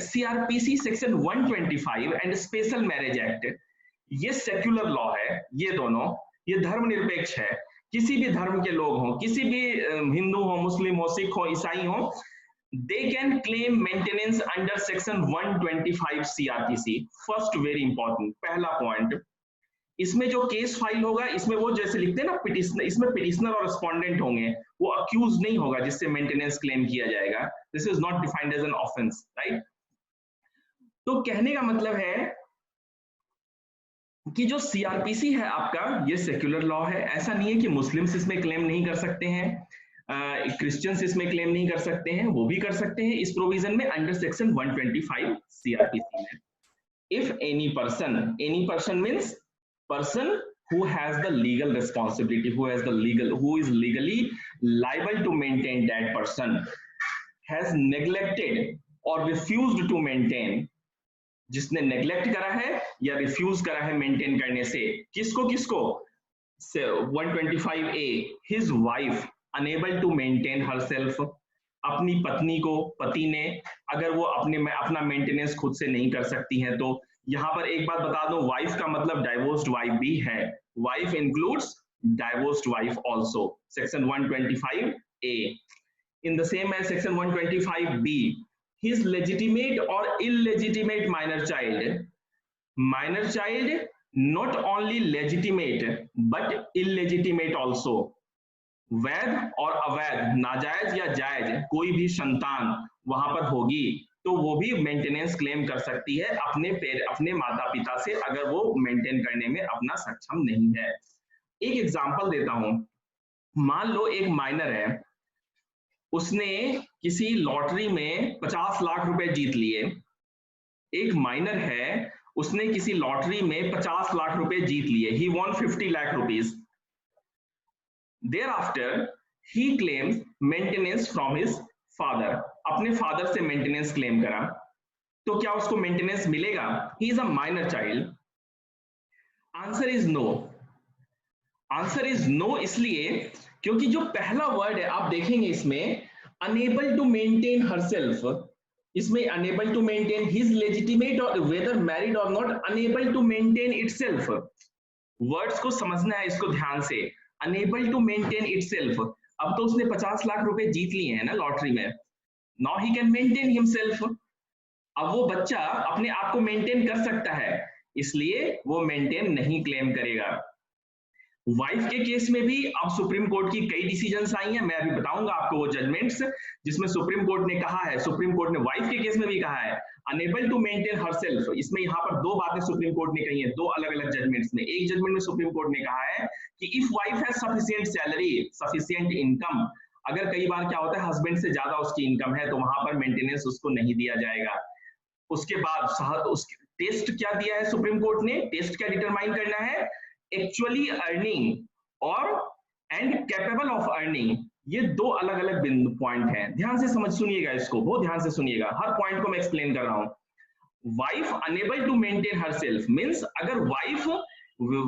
CrPC section 125 and special marriage act, ये secular law है, ये दोनों, ये धर्मनिरपेक्ष है। किसी भी धर्म के लोग हों, किसी भी हिंदू हो, मुस्लिम हो, सिख हो, ईसाई हो, they can claim maintenance under section 125 CRPC। First very important, पहला पॉइंट, इसमें जो केस फाइल होगा, इसमें वो जैसे लिखते हैं ना पिटिशनर, इसमें पिटिशनर और रिस्पोंडेंट होंगे, वो अक्यूज नहीं होगा जिससे मेंटेनेंस क्लेम किया जाएगा। This is not defined as an offence, right. तो कहने का मतलब है कि जो सीआरपीसी है आपका, ये सेक्युलर लॉ है। ऐसा नहीं है कि मुस्लिम्स इसमें क्लेम नहीं कर सकते हैं, क्रिश्चियंस इसमें क्लेम नहीं कर सकते हैं, वो भी कर सकते हैं इस प्रोविजन में अंडर सेक्शन 125 सीआरपीसी में। If any person means person who has the legal responsibility, who is legally liable to maintain, that person has neglected or refused to maintain, जिसने नेग्लेक्ट करा है या रिफ्यूज करा है मेंटेन करने से, किसको 125A, his wife unable to maintain herself, अपनी पत्नी को, पति ने अगर वो अपना मेंटेनेंस खुद से नहीं कर सकती हैं, तो यहां पर एक बात बता दो, वाइफ का मतलब डाइवोर्स्ड वाइफ भी है, wife includes divorced wife also, section 125A। In the same as section 125B, his legitimate or illegitimate minor child not only legitimate but illegitimate also, वैध और अवैध, नाजायज या जायज कोई भी संतान वहां पर होगी, तो वो भी मेंटेनेंस क्लेम कर सकती है अपने माता पिता से, अगर वो मेंटेन करने में अपना सक्षम नहीं है। एक एग्जांपल देता हूं, मान लो एक माइनर है, उसने किसी लॉटरी में 50 लाख रुपए जीत लिए। एक माइनर है, उसने किसी लॉटरी में 50 लाख रुपए जीत लिए, he won 50 lakh rupees. Thereafter, he claims maintenance from his father, अपने फादर से मेंटेनेंस क्लेम करा, तो क्या उसको मेंटेनेंस मिलेगा? He is a minor child. Answer is no. Answer is no इसलिए क्योंकि जो पहला वर्ड है आप देखेंगे इसमें अनेबल टू मेंटेन हरसेल्फ, इसमें unable to maintain his legitimate और वेदर मैरिड और not, unable to maintain itself. Words को समझना है, इसको ध्यान से, अनेबल टू मेंटेन इटसेल्फ। अब तो उसने 50 लाख रुपए जीत लिए हैं ना लॉटरी में, now he can maintain himself. अब वो बच्चा अपने आप को मेंटेन कर सकता है, इसलिए वो मेंटेन नहीं क्लेम करेगा। वाइफ के केस में भी अब सुप्रीम कोर्ट की कई डिसीजंस आई हैं, मैं अभी बताऊंगा आपको वो जजमेंट्स जिसमें सुप्रीम कोर्ट ने कहा है, सुप्रीम कोर्ट ने वाइफ के केस में भी कहा है अनेबल टू मेंटेन हरसेल्फ। इसमें यहाँ पर दो बातें सुप्रीम कोर्ट ने कही है, दो अलग अलग जजमेंट्स में। एक जजमेंट में सुप्रीम कोर्ट ने कहा है कि if wife has sufficient salary, sufficient income, अगर कई बार क्या होता है हस्बैंड से ज्यादा उसकी इनकम है तो वहां पर मेंटेनेंस उसको नहीं दिया जाएगा। उसके बाद टेस्ट क्या दिया है सुप्रीम कोर्ट ने, टेस्ट क्या डिटरमाइन करना है, एक्चुअली अर्निंग और एंड कैपेबल ऑफ अर्निंग। ये दो अलग अलग बिंदु पॉइंट हैं, ध्यान से सुनिएगा इसको, बहुत ध्यान से सुनिएगा, हर पॉइंट को मैं एक्सप्लेन कर रहा हूं। Wife unable to maintain herself means अगर wife,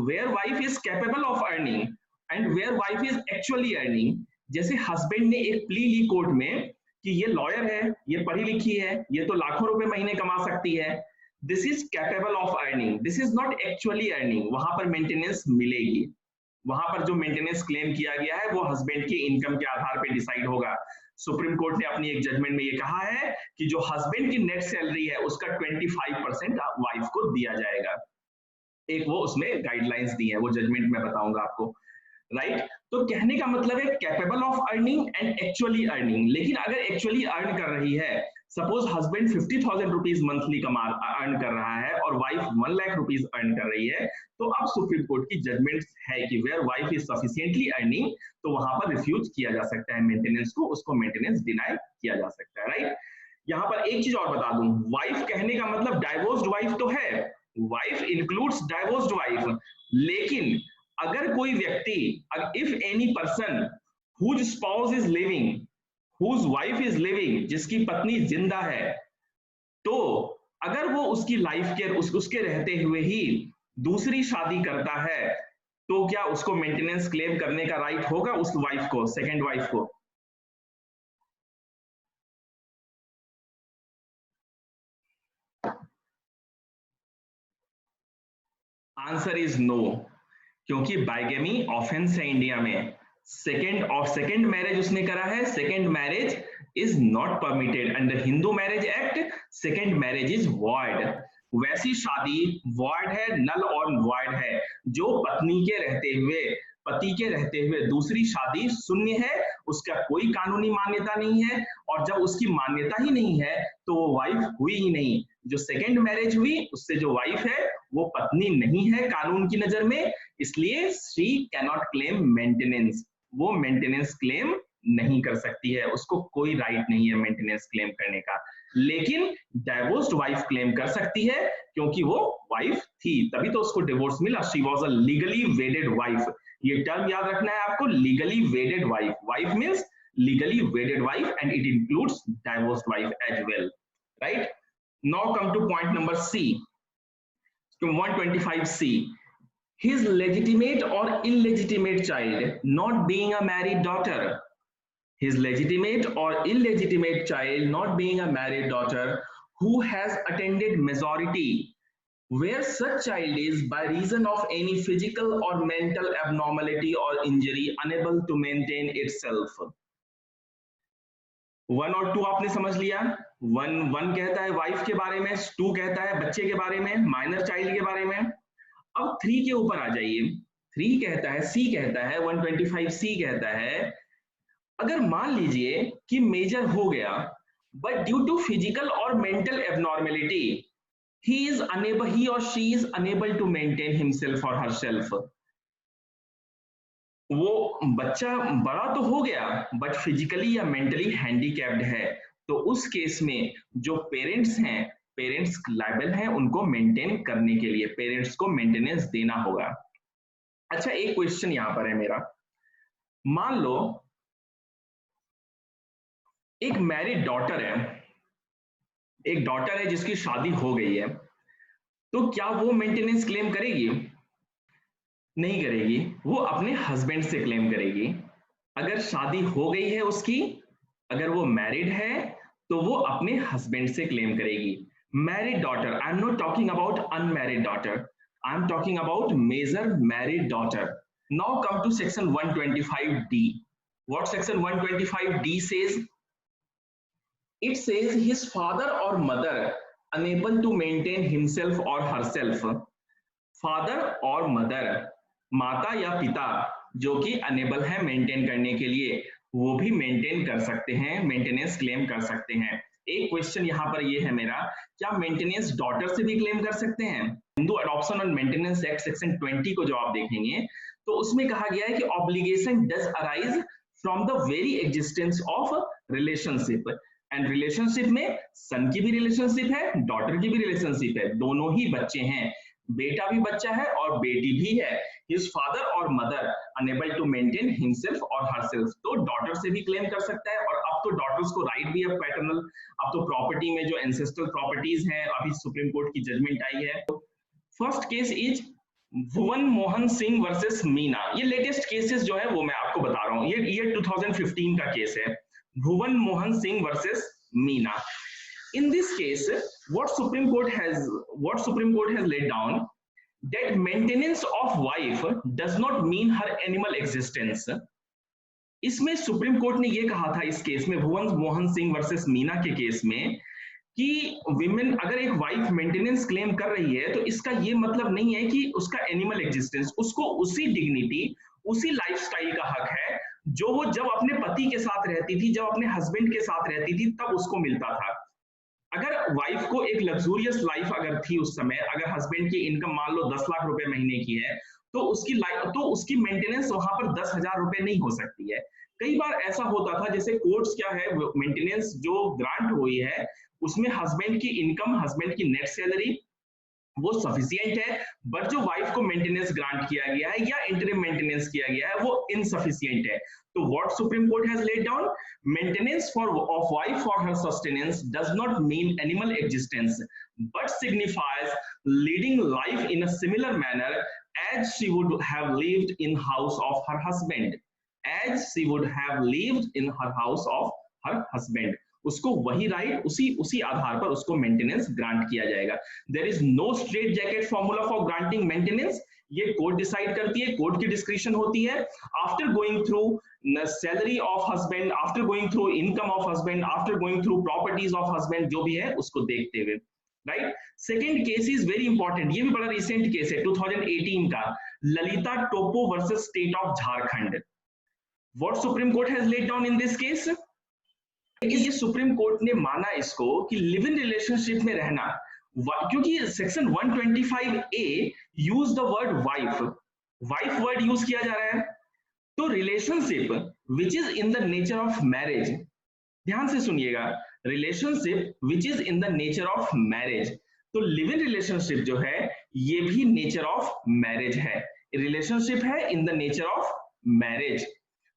where wife is capable of earning and where wife is actually earning. जैसे हस्बैंड ने एक प्ली ली कोर्ट में कि ये लॉयर है, ये पढ़ी लिखी है, ये तो लाखों रुपए महीने कमा सकती है, this is capable of earning, this is not actually earning, वहां पर मेंटेनेंस मिलेगी। वहां पर जो मेंटेनेंस क्लेम किया गया है वो हस्बैंड की इनकम के आधार पर डिसाइड होगा। सुप्रीम कोर्ट ने अपनी एक जजमेंट में ये कहा है कि जो हस्बैंड की नेट सैलरी है उसका 25% वाइफ को दिया जाएगा। एक वो उसमें गाइडलाइंस दी है, वो जजमेंट में बताऊंगा आपको, राइट। तो कहने का मतलब है capable of earning and actually earning. लेकिन अगर एक्चुअली अर्न कर रही है, suppose husband 50,000 rupees monthly earn कर रहा है और वाइफ 1 लाख रुपीज अर्न कर रही है, तो अब सुप्रीम कोर्ट की जजमेंट है कि where wife is sufficiently earning, तो वहां पर रिफ्यूज किया जा सकता है मेंटेनेंस को, उसको मेंटेनेंस डिनाई किया जा सकता है, राइट। यहाँ पर एक चीज और बता दूं, वाइफ कहने का मतलब डाइवोर्स्ड वाइफ तो है, वाइफ इंक्लूड्स डाइवोर्स्ड वाइफ, लेकिन अगर कोई व्यक्ति, if any person whose spouse is living, whose wife is living, जिसकी पत्नी जिंदा है, तो अगर वो उसकी लाइफ के उसके रहते हुए ही दूसरी शादी करता है, तो क्या उसको मेंटेनेंस क्लेम करने का राइट होगा उस वाइफ को, सेकंड वाइफ को? आंसर इज नो, क्योंकि बाइगेमी ऑफेंस है इंडिया में। सेकेंड मैरिज उसने करा है, second marriage is not permitted under Hindu marriage act, second marriage is void. वैसी शादी वॉइड है, नल और वॉइड है, जो पति के रहते हुए दूसरी शादी शून्य है, उसका कोई कानूनी मान्यता नहीं है, और जब उसकी मान्यता ही नहीं है तो वो वाइफ हुई ही नहीं। जो सेकेंड मैरिज हुई उससे जो वाइफ है वो पत्नी नहीं है कानून की नजर में, इसलिए शी कैनॉट क्लेम मेंटेनेंस, वो मेंटेनेंस क्लेम नहीं कर सकती है, उसको कोई राइट नहीं है मेंटेनेंस क्लेम करने का। लेकिन डाइवोर्स्ड वाइफ क्लेम कर सकती है, क्योंकि वो वाइफ थी, तभी तो उसको डिवोर्स मिला। She was a legally wedded wife, ये टर्म याद रखना है आपको, legally wedded wife. Wife means legally wedded wife and it includes divorced wife as well, right? Now come to point number C, to 125C. His legitimate or illegitimate child not being a married daughter. His legitimate or illegitimate child not being a married daughter who has attained majority, where such child is by reason of any physical or mental abnormality or injury unable to maintain itself. One और to आपने समझ लिया। One कहता है wife के बारे में, to कहता है बच्चे के बारे में, माइनर चाइल्ड के बारे में। अब थ्री के ऊपर आ जाइए। थ्री कहता है, सी कहता है, 125C कहता है, अगर मान लीजिए कि मेजर हो गया बट ड्यू टू फिजिकल और mental abnormality he or she is unable to maintain himself or herself, वो बच्चा बड़ा तो हो गया बट फिजिकली या मेंटली हैंडीकैप्ड है, तो उस केस में जो पेरेंट्स हैं, पेरेंट्स लायबल हैं उनको मेंटेन करने के लिए, पेरेंट्स को मेंटेनेंस देना होगा। अच्छा, एक क्वेश्चन यहां पर है मेरा, मान लो एक मैरिड डॉटर है, एक डॉटर है जिसकी शादी हो गई है, तो क्या वो मेंटेनेंस क्लेम करेगी? नहीं करेगी, वो अपने हस्बैंड से क्लेम करेगी। अगर शादी हो गई है उसकी, अगर वो मैरिड है तो वो अपने हस्बैंड से क्लेम करेगी। Married daughter, I am not talking about unmarried daughter, I am talking about major married daughter. Now come to section 125D। What section 125D says? It says his father or mother unable to maintain himself or herself. Father और mother, माता या पिता, जो कि enable है maintain करने के लिए, वो भी मेंटेन कर सकते हैं, मेंटेनेंस क्लेम कर सकते हैं। एक क्वेश्चन यहाँ पर ये है मेरा, क्या मेंटेनेंस डॉटर से भी क्लेम कर सकते हैं? हिंदू अडॉप्शन और मेंटेनेंस एक्ट सेक्शन 20 को जो आप देखेंगे तो उसमें कहा गया है कि obligation does arise from the very existence of relationship, and relationship में सन की भी रिलेशनशिप है, डॉटर की भी रिलेशनशिप है, दोनों ही बच्चे हैं, बेटा भी बच्चा है और बेटी भी है। हिज फादर और mother unable to maintain himself और हरसेल्फ, तो डॉटर से भी क्लेम कर सकता है। और अब तो डॉटर्स को राइट भी है पैटर्नल, अब तो प्रॉपर्टी में जो एंसेस्ट्रल प्रॉपर्टीज हैं, अभी सुप्रीम कोर्ट की जजमेंट आई है। First case is Bhuvan Mohan Singh versus Meena. ये लेटेस्ट केसेस जो है वो मैं आपको बता रहा हूँ, ये 2015 का केस है, Bhuvan Mohan Singh versus Meena. In this case, what Supreme Court has laid down that maintenance of wife does not mean her animal existence. इसमें सुप्रीम कोर्ट ने ये कहा था इस केस में, भुवन मोहन सिंह वर्सेस मीना के केस में, कि विमेन अगर एक वाइफ मेंटेनेंस क्लेम कर रही है तो इसका ये मतलब नहीं है कि उसका एनिमल एग्जिस्टेंस, उसको उसी डिग्निटी, उसी लाइफस्टाइल का हक है जो वो जब अपने पति के साथ रहती थी, जब अपने हस्बैंड के साथ रहती थी तब उसको मिलता था। अगर वाइफ को एक लग्जूरियस लाइफ अगर थी उस समय, अगर हस्बैंड की इनकम मान लो 10 लाख रुपए महीने की है, तो उसकी लाइफ, तो उसकी मेंटेनेंस वहां पर 10,000 रुपए नहीं हो सकती है। कई बार ऐसा होता था, जैसे कोर्ट्स क्या है, मेंटेनेंस जो ग्रांट हुई है उसमें हस्बैंड की इनकम, हस्बैंड की नेट सैलरी वो सफिशिएंट है, बट जो वाइफ को मेंटेनेंस ग्रांट किया गया है या इंटरिम मेंटेनेंस किया गया है वो इनसफिशिएंट है। तो what supreme court has laid down, maintenance for of wife for her sustenance does not mean animal existence but signifies leading life in a similar manner as she would have lived in house of her husband, as she would have lived in her house of her husband। उसको वही right उसी उसी आधार पर उसको maintenance grant किया जाएगा। There is no straitjacket formula for granting maintenance, ये court decide करती है, कोर्ट की डिस्क्रिप्शन होती है after going through salary of husband, after going through income of husband, after going through properties of husband, जो भी है उसको देखते हुए, right. Second case is very important, ये भी बड़ा रिसेंट केस है 2018 का, Lalita Toppo versus state of Jharkhand. What supreme court has lead down in this case, ये सुप्रीम कोर्ट ने माना इसको कि लिव इन रिलेशनशिप में रहना, क्योंकि section 125A use the word wife, wife word use किया जा रहा है, तो relationship which is in the nature of marriage, ध्यान से सुनिएगा, relationship which is in the nature of marriage, तो लिव इन रिलेशनशिप जो है ये भी नेचर ऑफ मैरिज है, रिलेशनशिप है इन द नेचर ऑफ मैरिज,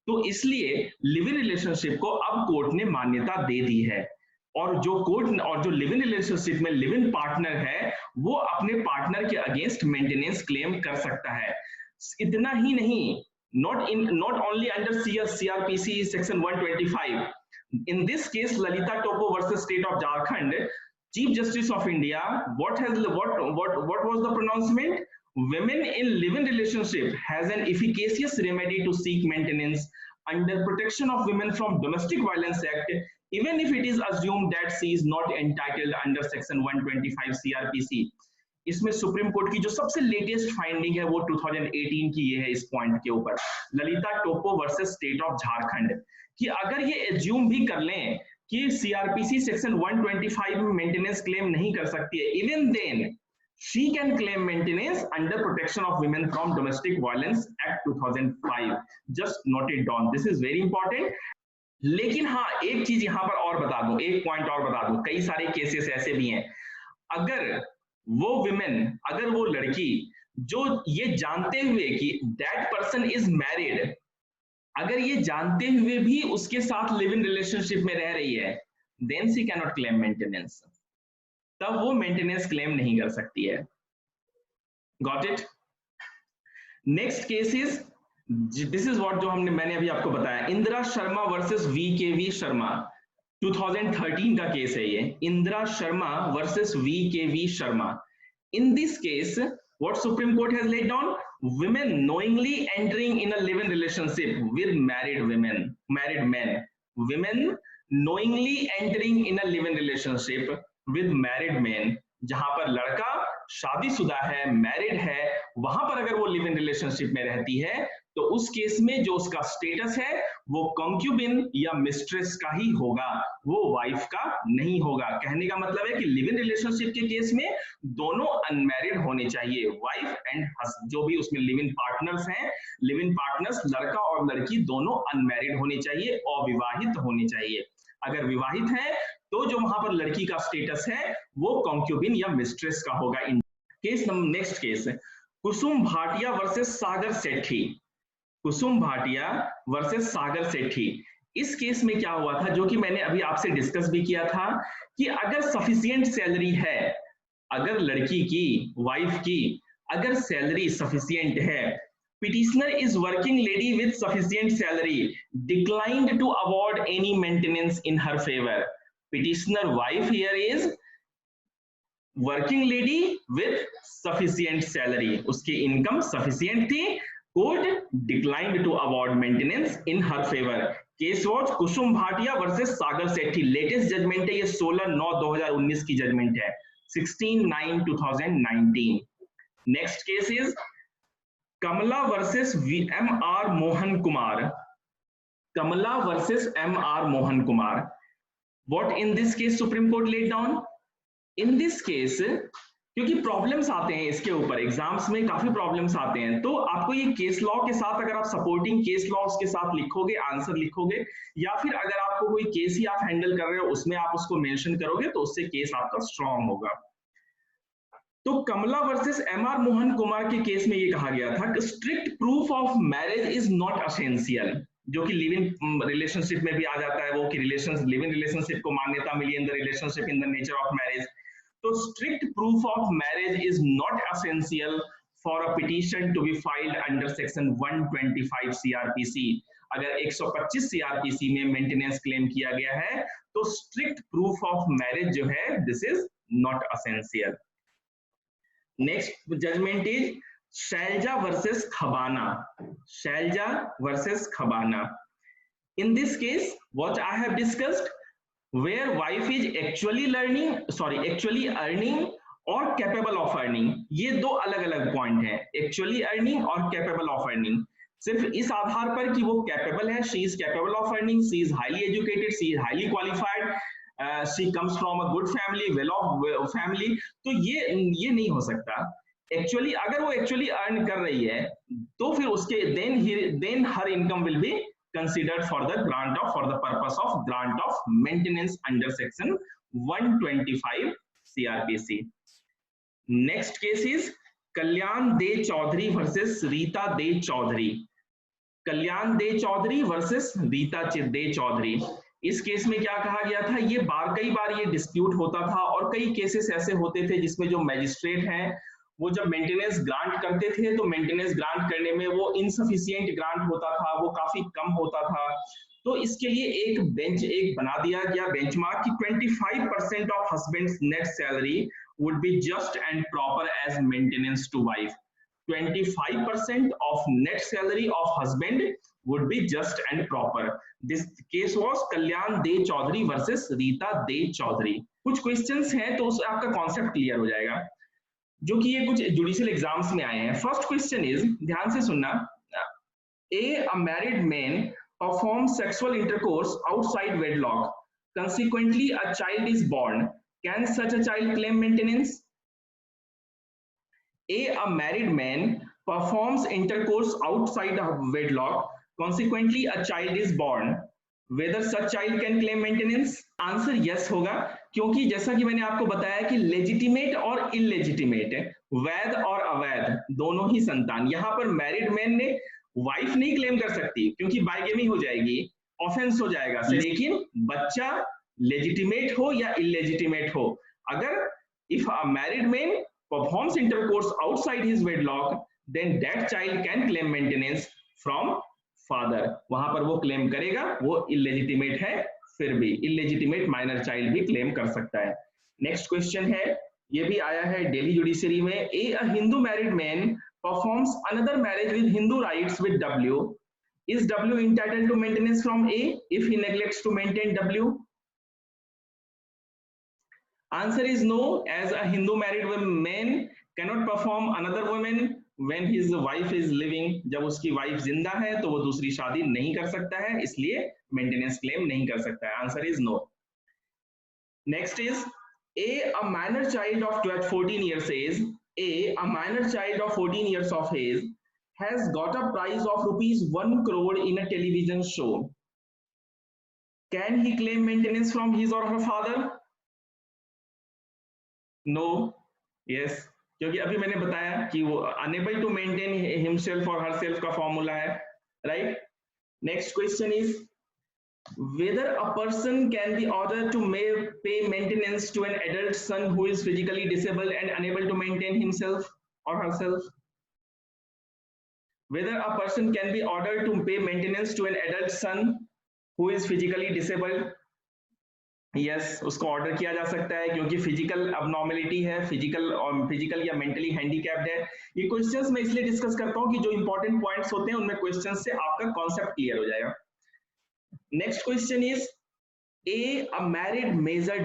तो इसलिए लिव इन रिलेशनशिप को अब कोर्ट ने मान्यता दे दी है, और जो कोर्ट और जो लिव इन रिलेशनशिप में लिव इन पार्टनर है वो अपने पार्टनर के अगेंस्ट मेंटेनेंस क्लेम कर सकता है। इतना ही नहीं, not only under CRPC section 125, in this case Lalita Topo versus State of Jharkhand, Chief Justice of India, what was the pronouncement? Women in live-in relationship has an efficacious remedy to seek maintenance under Protection of Women from Domestic Violence Act, even if it is assumed that she is not entitled under section 125 CRPC. इसमें supreme court की जो सबसे latest finding है वो 2018 की ये है इस पॉइंट के ऊपर, Lalita Toppo versus state of Jharkhand, कि अगर ये एज्यूम भी कर लें कि सीआरपीसी सेक्शन 125 में मेंटेनेंस क्लेम नहीं कर सकती है, even then she can claim maintenance under Protection of Women from Domestic Violence Act 2005, just note it down, this is very important। लेकिन हाँ एक चीज यहां पर और बता दूं, एक पॉइंट और बता दूं, कई सारे केसेस ऐसे भी हैं, अगर वो विमेन, अगर वो लड़की जो ये जानते हुए कि दैट पर्सन इज मैरिड, अगर ये जानते हुए भी उसके साथ लिव इन रिलेशनशिप में रह रही है, then she can not claim maintenance, तब वो मेंटेनेंस क्लेम नहीं कर सकती है। Got it? Next case is, this is what जो मैंने अभी आपको बताया, इंदिरा शर्मा वर्सेस VKV शर्मा, 2013 का केस है ये, Indira Sharma versus VKV Sharma. In this case what Supreme Court has laid down, women knowingly entering in a live-in relationship with married men, women knowingly entering in a live-in relationship with married men, जहां पर लड़का शादीशुदा है, married है, वहां पर अगर वो लिव इन रिलेशनशिप में रहती है तो उस केस में जो उसका स्टेटस है वो कंक्यूबिन या मिस्ट्रेस का ही होगा, वो वाइफ का नहीं होगा। कहने का मतलब है कि लिव इन रिलेशनशिप के केस में दोनों अनमैरिड होने चाहिए, वाइफ एंड जो भी उसमें लिव इन पार्टनर्स हैं, लिव इन पार्टनर्स लड़का और लड़की दोनों अनमैरिड होने चाहिए, अविवाहित होने चाहिए। अगर विवाहित है तो जो वहां पर लड़की का स्टेटस है वो कंक्यूबिन या मिस्ट्रेस का होगा। केस नेक्स्ट केस, कुसुम भाटिया वर्सेस सागर सेठी, कुसुम भाटिया वर्सेस सागर सेठी। इस केस में क्या हुआ था, जो कि मैंने अभी आपसे डिस्कस भी किया था, कि अगर सफिशिएंट सैलरी है, अगर लड़की की, वाइफ की अगर सैलरी सफिशिएंट है, petitioner is working lady with sufficient salary declined to award any maintenance in her favor, petitioner wife here is working lady with sufficient salary, उसकी इनकम सफिशिएंट थी, court declined to award maintenance in her favour. Case watch Kusum Bhatia versus Sagar Sethi, latest judgement है ये 16/9/2019 की judgement है, 16/9/2019। Next case is Kamla versus MR Mohan Kumar, Kamla versus MR Mohan Kumar. What in this case supreme court laid down, in this case क्योंकि problems आते हैं इसके ऊपर, exams में काफी प्रॉब्लम्स आते हैं, तो आपको ये केस लॉ के साथ, अगर आप सपोर्टिंग केस लॉ उसके साथ लिखोगे, आंसर लिखोगे, या फिर अगर आपको कोई केस ही आप हैंडल कर रहे हो उसमें आप उसको मेंशन करोगे तो उससे केस आपका स्ट्रांग होगा। तो कमला वर्सेस MR मोहन कुमार के केस में ये कहा गया था कि strict proof of marriage is not essential, जो कि लिव इन रिलेशनशिप में भी आ जाता है वो, कि लिव इन रिलेशनशिप को मान्यता मिली in the relationship in the nature of marriage. तो strict proof of marriage is not essential for a petition to be filed under section 125 CRPC। अगर 125 CRPC में मेंटेनेंस क्लेम किया गया है तो स्ट्रिक्ट प्रूफ ऑफ मैरिज जो है this is not essential. Next judgement is Shailaja versus Khabana. Shailaja versus Khabana. In this case, what I have discussed, where wife is actually earning or capable of earning, ये दो अलग अलग पॉइंट हैं, actually earning और capable of earning। सिर्फ इस आधार पर कि वो capable है, she is capable of earning, she is highly educated, she is highly qualified, she comes from a good family, well off family, तो ये नहीं हो सकता। एक्चुअली अगर वो एक्चुअली अर्न कर रही है तो फिर उसके then her income will be considered for the purpose of grant of maintenance under section 125 CRPC. Next case is Kalyan De Chaudhary versus Rita De Chaudhary. Kalyan De Chaudhary versus Rita De Chaudhary। इस case में क्या कहा गया था, ये कई बार ये dispute होता था और कई केसेस ऐसे होते थे जिसमें जो मैजिस्ट्रेट हैं वो जब मेंटेनेंस ग्रांट करते थे तो मेंटेनेंस ग्रांट करने में वो इनसफिशिएंट ग्रांट होता था, वो काफी कम होता था। तो इसके लिए एक बना दिया गया बेंचमार्क कि 25% of husband's net salary would be just and proper as maintenance to wife. 25% of net salary of husband would be just and proper. This case was Kalyan De Chaudhary versus Rita De Chaudhary। कुछ questions हैं तो उससे आपका concept clear हो जाएगा, जो कि ये कुछ जुडिशियल एग्जाम्स में आए हैं। फर्स्ट क्वेश्चन इज, ध्यान से सुनना, a married man performs sexual intercourse outside wedlock, consequently a child is born, can such a child claim maintenance? A married man performs intercourse outside of wedlock, consequently a child is born, whether such child can claim maintenance? Answer yes होगा, क्योंकि जैसा कि मैंने आपको बताया कि legitimate और illegitimate, वैध और अवैध दोनों ही संतान, यहाँ पर मैरिड मैन ने वाइफ नहीं क्लेम कर सकती क्योंकि बाइगेमी हो जाएगी, ऑफेंस हो जाएगा, लेकिन बच्चा लेजिटिमेट हो या इलेजिटिमेट हो, अगर if a married man performs intercourse outside his wedlock, then that child can claim maintenance from father। वहां पर वो क्लेम करेगा, वो इलेजिटिमेट है, फिर भी इलेजिटिमेट माइनर चाइल्ड भी क्लेम कर सकता है। नेक्स्ट क्वेश्चन है, ये भी आया है दिल्ली जुडिशरी में, a Hindu married man performs another marriage with Hindu rites with W, is W entitled to maintenance from A if he neglects to maintain W? Answer is no, as a Hindu married man cannot perform another woman when his wife is living। जब उसकी wife जिंदा है तो वो दूसरी शादी नहीं कर सकता है, इसलिए मेंटेनेंस क्लेम नहीं कर सकता है। Answer is no. Next is a minor child of 14 years age, a minor child of 14 years of age has got a prize of rupees 1 crore in a television show. Can he claim maintenance from his or her father? No, yes, क्योंकि अभी मैंने बताया कि वो unable to maintain himself और herself का formula है, right. Next question is whether a person can be ordered to pay maintenance to an adult son who is physically disabled and unable to maintain himself or herself। whether a person can be ordered to pay maintenance to an adult son who is physically disabled, yes उसको order किया जा सकता है क्योंकि physical abnormality है, physical या mentally handicapped है। ये क्वेश्चंस मैं इसलिए डिस्कस करता हूं कि जो इंपॉर्टेंट पॉइंट्स होते हैं उनमें क्वेश्चंस से आपका कॉन्सेप्ट क्लियर हो जाएगा। Next question is a married major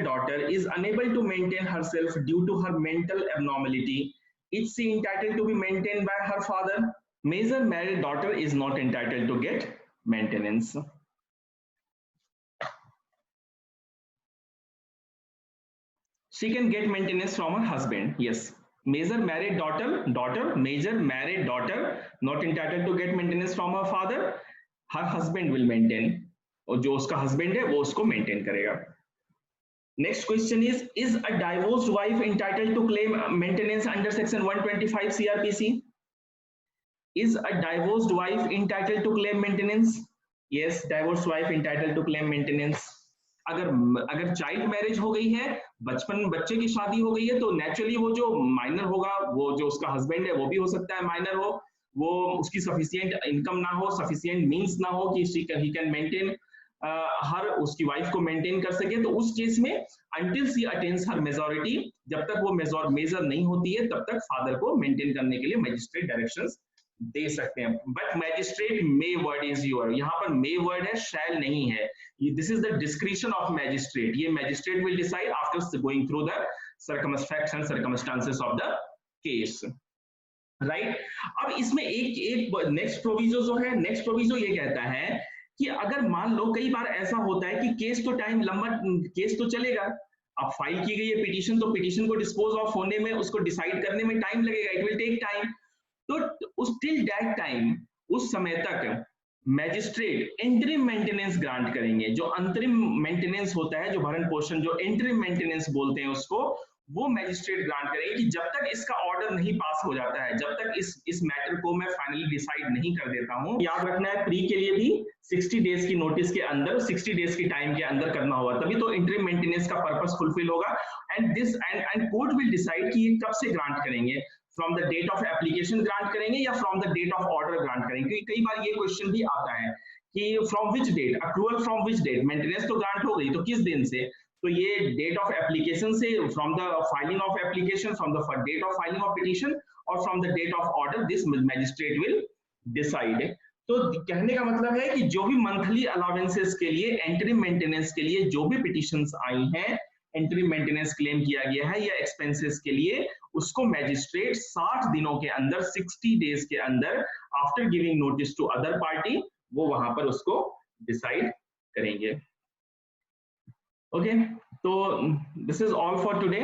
daughter is unable to maintain herself due to her mental abnormality, is she entitled to be maintained by her father? Major married daughter is not entitled to get maintenance। She can get maintenance from her husband, yes। Major married daughter not entitled to get maintenance from her father, her husband will maintain, और जो उसका husband है वो उसको maintain करेगा। Next question is a divorced wife entitled to claim maintenance under section 125 CRPC? Is a divorced wife entitled to claim maintenance? Yes, divorced wife entitled to claim maintenance। अगर child marriage हो गई है, बच्चे की शादी हो गई है, तो नेचुरली वो जो माइनर होगा, वो जो उसका हस्बैंड है वो भी हो सकता है माइनर हो, वो उसकी सफिशिएंट इनकम ना हो, सफिशिएंट मींस ना हो कि ही कैन मेंटेन हर उसकी वाइफ को मेंटेन कर सके, तो उस केस में until she attains her majority, जब तक वो मेजर नहीं होती है तब तक फादर को मेंटेन करने के लिए मजिस्ट्रेट डायरेक्शंस दे सकते हैं। But magistrate may word is your, यहाँ पर मे वर्ड है, शैल नहीं है। This is the discretion of magistrate, ये magistrate will decide after going through the circumstances and circumstances of the case, right. अब इसमें एक नेक्स्ट प्रोविजो जो है, नेक्स्ट प्रोविजो ये कहता है कि अगर मान लो कई बार ऐसा होता है कि केस तो टाइम लंबा, केस तो चलेगा, अब फाइल की गई है पिटीशन, तो पिटीशन को डिस्पोज ऑफ होने में, उसको डिसाइड करने में टाइम लगेगा, इट विल टेक टाइम। तो उस टिल दैट टाइम, उस समय तक मैजिस्ट्रेट इंटरिम मेंटेनेंस ग्रांट करेंगे। जो अंतरिम मेंटेनेंस होता है, जो भरण पोषण, जो इंटरिम मेंटेनेंस बोलते हैं उसको, वो मैजिस्ट्रेट ग्रांट करेंगे कि जब तक इसका ऑर्डर नहीं पास हो जाता है, जब तक इस मैटर को मैं फाइनली डिसाइड नहीं कर देता हूं। याद रखना है, प्री के लिए भी 60 डेज की नोटिस के अंदर, 60 डेज की टाइम के अंदर करना होगा, तभी तो इंटरिम मेंटेनेंस का पर्पस फुलफिल होगा। एंड कोर्ट विल डिसाइड कि ये कब से ग्रांट करेंगे, from the date of application grant करेंगे या from the date of order grant करेंगे, क्योंकि कई बार ये क्वेश्चन भी आता है कि from which date, accrual from which date, maintenance तो ग्रांट हो गई तो किस दिन से, तो ये डेट ऑफ एप्लीकेशन से, from the filing of application, from the date of filing of petition, और from the date of order this magistrate will decide. तो कहने का मतलब है कि जो भी मंथली अलावेंसेस के लिए, एंटरिम मेंटेनेंस के लिए जो भी पिटीशंस आई हैं, एंटरिम मेंटेनेंस क्लेम किया गया है या एक्सपेंसेस के लिए, उसको मैजिस्ट्रेट 60 दिनों के अंदर, 60 डेज के अंदर, after giving notice to other party, वो वहां पर उसको डिसाइड करेंगे। ओके, तो this is all for today.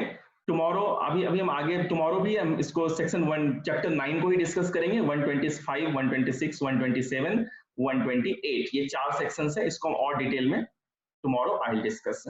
Tomorrow अभी हम आगे, टुमारो भी हम इसको सेक्शन 1 चैप्टर 9 को ही डिस्कस करेंगे, 125, 126, 127, 128, ये 4 सेक्शंस है, इसको हम और डिटेल में टुमारो आई विल डिस्कस।